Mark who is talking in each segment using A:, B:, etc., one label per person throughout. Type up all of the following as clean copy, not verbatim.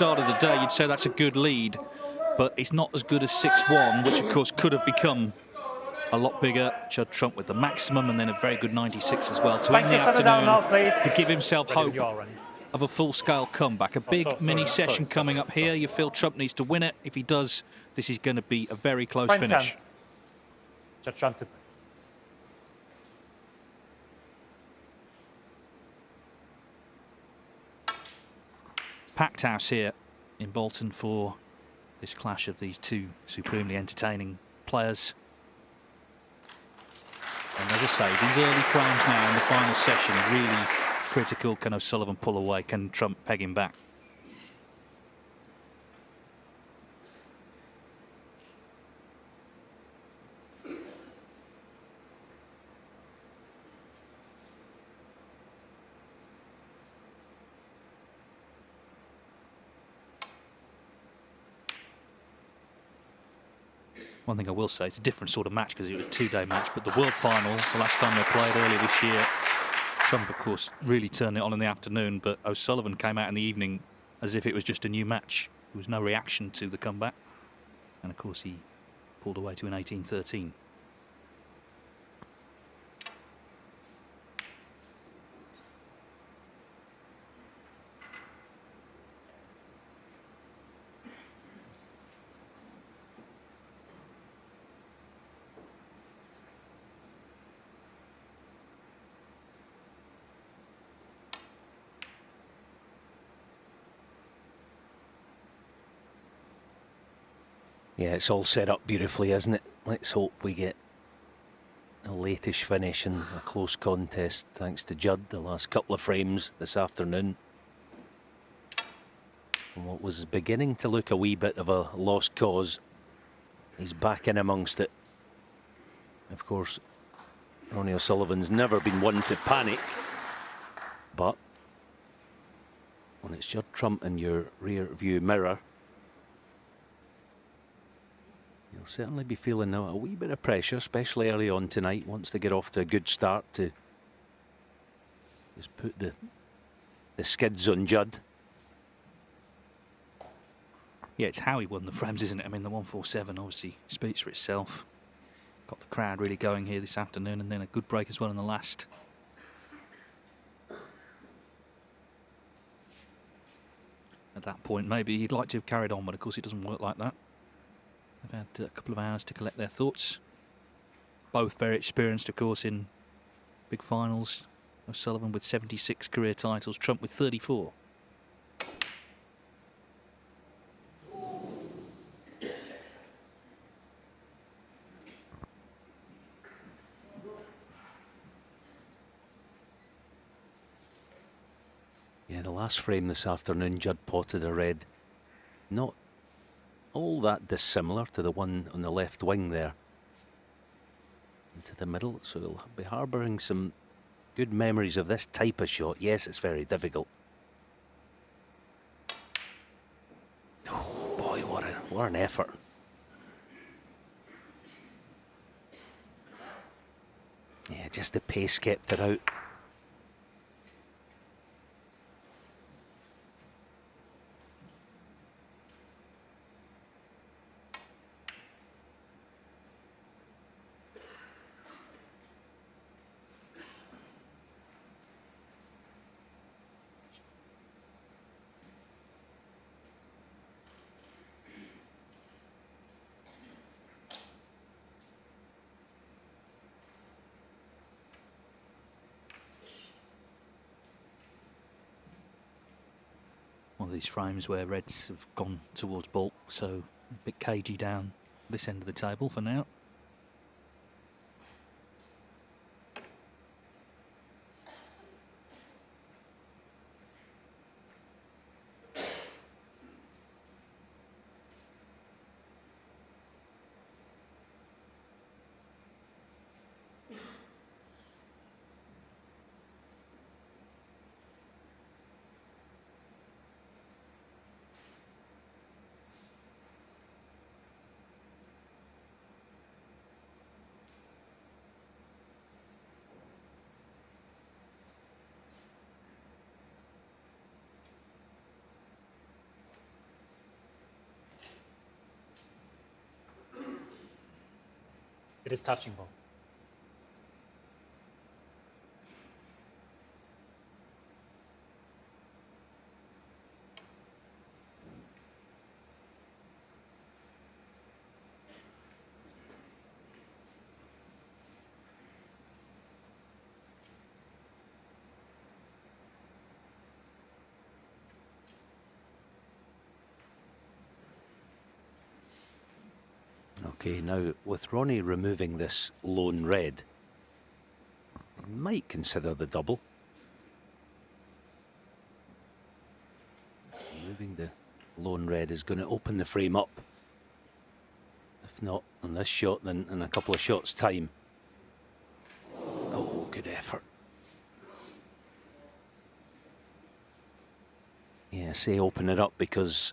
A: start of the day, you'd say that's a good lead, but it's not as good as 6-1, which of course could have become a lot bigger. Judd Trump with the maximum and then a very good 96 as well to end the afternoon, to give himself hope of a full-scale comeback. A big mini-session coming up here. You feel Trump needs to win it. If he does, this is going to be a very close finish. Packed house here in Bolton for this clash of these two supremely entertaining players. And as I say, these early frames now in the final session really critical. Can O'Sullivan pull away? Can Trump peg him back? One thing I will say, it's a different sort of match because it was a two-day match, but the World Final, the last time they played earlier this year, Trump, of course, really turned it on in the afternoon, but O'Sullivan came out in the evening as if it was just a new match. There was no reaction to the comeback. And, of course, he pulled away to an 18-13.
B: Yeah, it's all set up beautifully, isn't it? Let's hope we get a latish finish in a close contest, thanks to Judd, the last couple of frames this afternoon. And what was beginning to look a wee bit of a lost cause, he's back in amongst it. Of course, Ronnie O'Sullivan's never been one to panic, but when it's Judd Trump in your rear view mirror, you'll certainly be feeling now a wee bit of pressure, especially early on tonight. Wants to get off to a good start to just put the skids on Judd.
A: Yeah, it's how he won the frames, isn't it? I mean, the 147 obviously speaks for itself. Got the crowd really going here this afternoon, and then a good break as well in the last. At that point, maybe he'd like to have carried on, but of course it doesn't work like that. They've had a couple of hours to collect their thoughts. Both very experienced, of course, in big finals. O'Sullivan with 76 career titles, Trump with 34.
B: Yeah, the last frame this afternoon, Judd potted a red. Not all that dissimilar to the one on the left wing there. Into the middle, so he'll be harbouring some good memories of this type of shot. Yes, it's very difficult. Oh boy, what an effort. Yeah, just the pace kept it out.
A: One of these frames where reds have gone towards bulk, so a bit cagey down this end of the table for now.
C: It is touching ball.
B: Okay, now with Ronnie removing this lone red, might consider the double. Removing the lone red is going to open the frame up. If not on this shot, then in a couple of shots' time. Oh, good effort. Yeah, say open it up because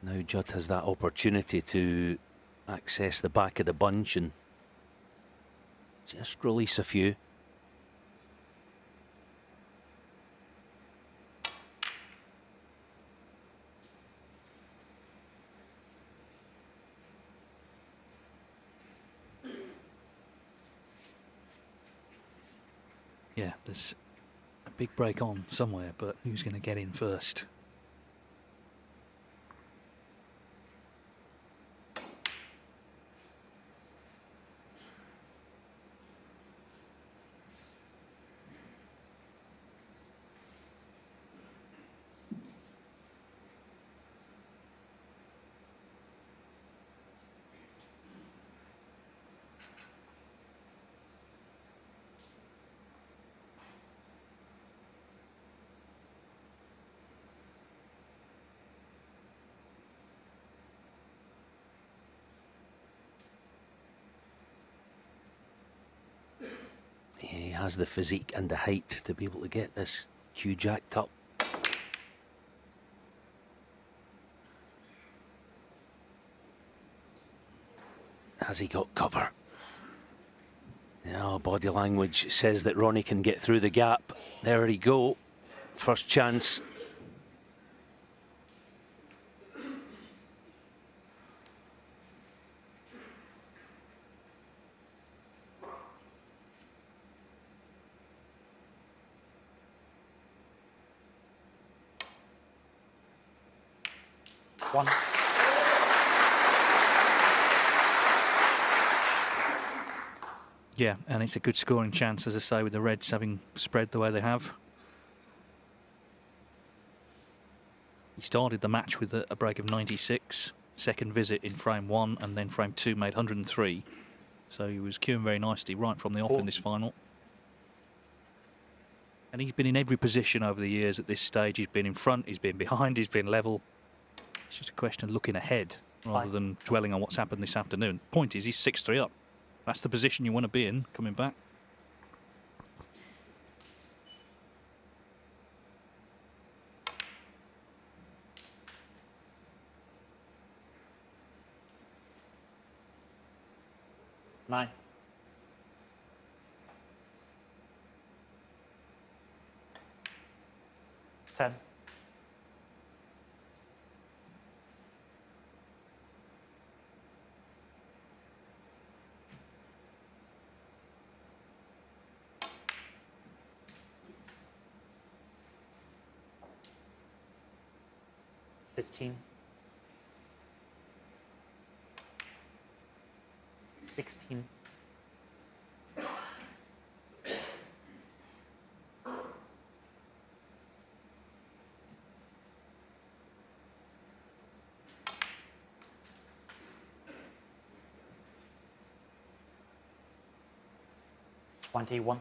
B: now Judd has that opportunity to access the back of the bunch and just release a few.
A: Yeah, there's a big break on somewhere, but who's going to get in first?
B: He has the physique and the height to be able to get this cue jacked up. Has he got cover? Now, body language says that Ronnie can get through the gap. There he go. First chance.
C: One.
A: Yeah, and it's a good scoring chance, as I say, with the Reds having spread the way they have. He started the match with a break of 96, second visit in frame 1, and then frame 2 made 103. So he was queuing very nicely right from the off in this final. And he's been in every position over the years at this stage. He's been in front, he's been behind, he's been level. It's just a question of looking ahead rather than dwelling on what's happened this afternoon. Point is, he's 6-3 up. That's the position you want to be in coming back.
C: Nine. Ten. Fifteen. 16. 21.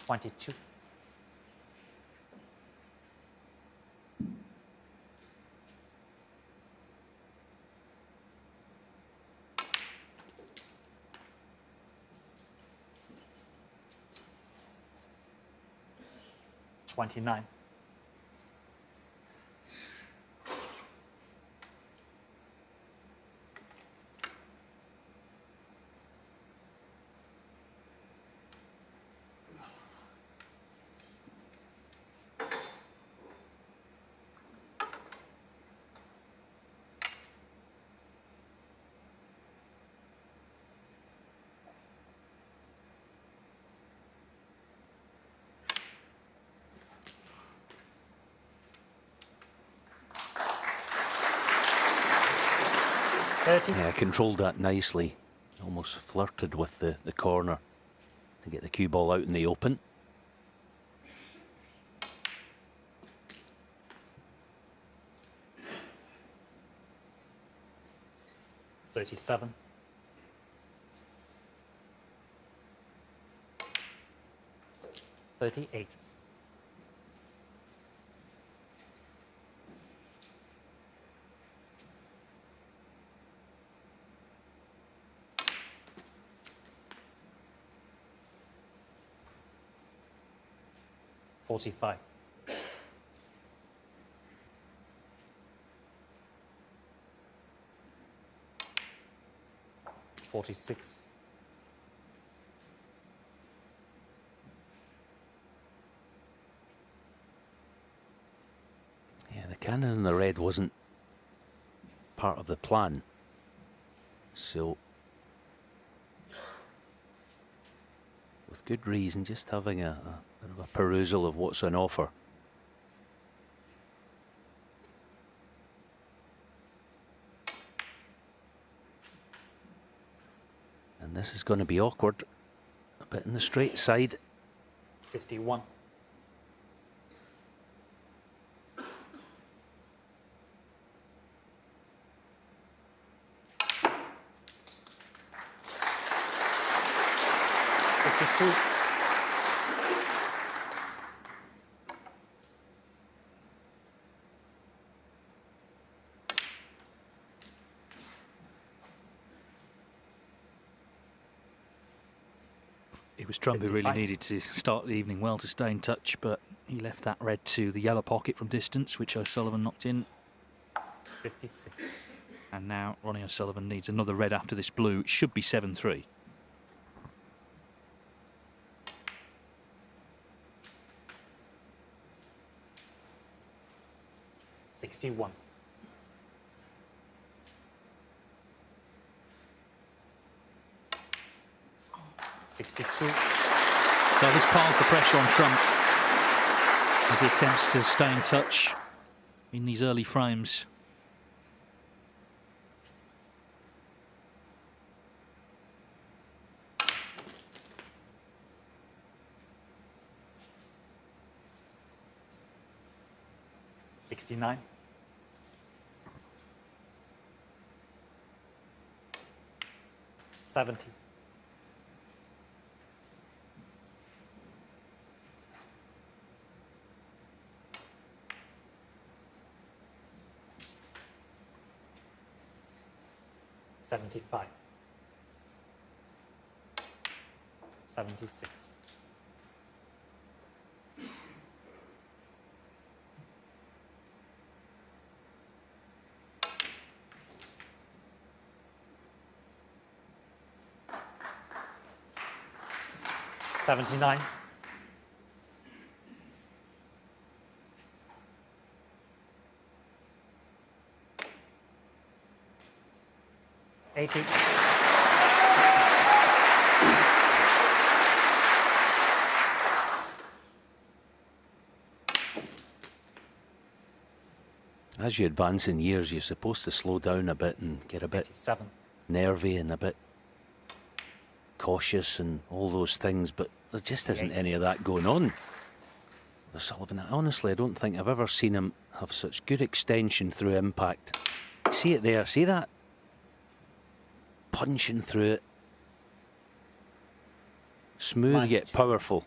C: 22. 29. 30. 30.
B: Yeah, controlled that nicely. Almost flirted with the corner to get the cue ball out in the open.
C: $37. $38. $45. $46.
B: Yeah, the cannon in the red wasn't part of the plan. So, with good reason, just having a bit of a perusal of what's on offer. And this is going to be awkward. A bit in the straight side.
C: 51.
A: It was Trump who really
C: 55.
A: needed to start the evening well to stay in touch, but he left that red to the yellow pocket from distance, which O'Sullivan knocked in.
C: 56.
A: And now Ronnie O'Sullivan needs another red after this blue. It should be 7-3.
C: $61. $62.
A: So this piles the pressure on Trump as he attempts to stay in touch in these early frames.
C: $69. $70. $75. $76. $79. $80.
B: As you advance in years, you're supposed to slow down a bit and get a bit
C: 87.
B: nervy and a bit cautious and all those things, but there just isn't any of that going on. O'Sullivan, honestly, I don't think I've ever seen him have such good extension through impact. See it there, see that? Punching through it. Smooth yet powerful.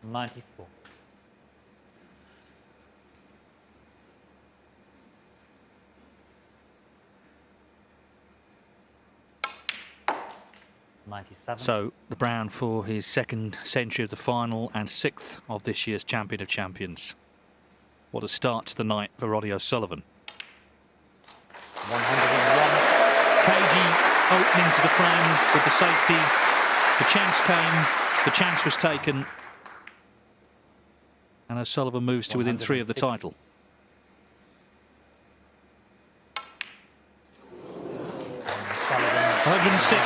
C: 94. $97.
A: So the brown for his second century of the final and sixth of this year's Champion of Champions. What a start to the night for Ronnie O'Sullivan.
C: 101.
A: Cagey opening to the frame with the safety. The chance came, the chance was taken, and O'Sullivan moves to within 3 of the
C: 106.
A: title. 106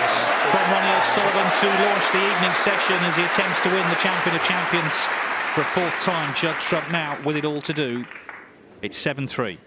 A: from Ronnie O'Sullivan to launch the evening session as he attempts to win the Champion of Champions for a 4th time. Judd Trump now with it all to do. It's 7-3.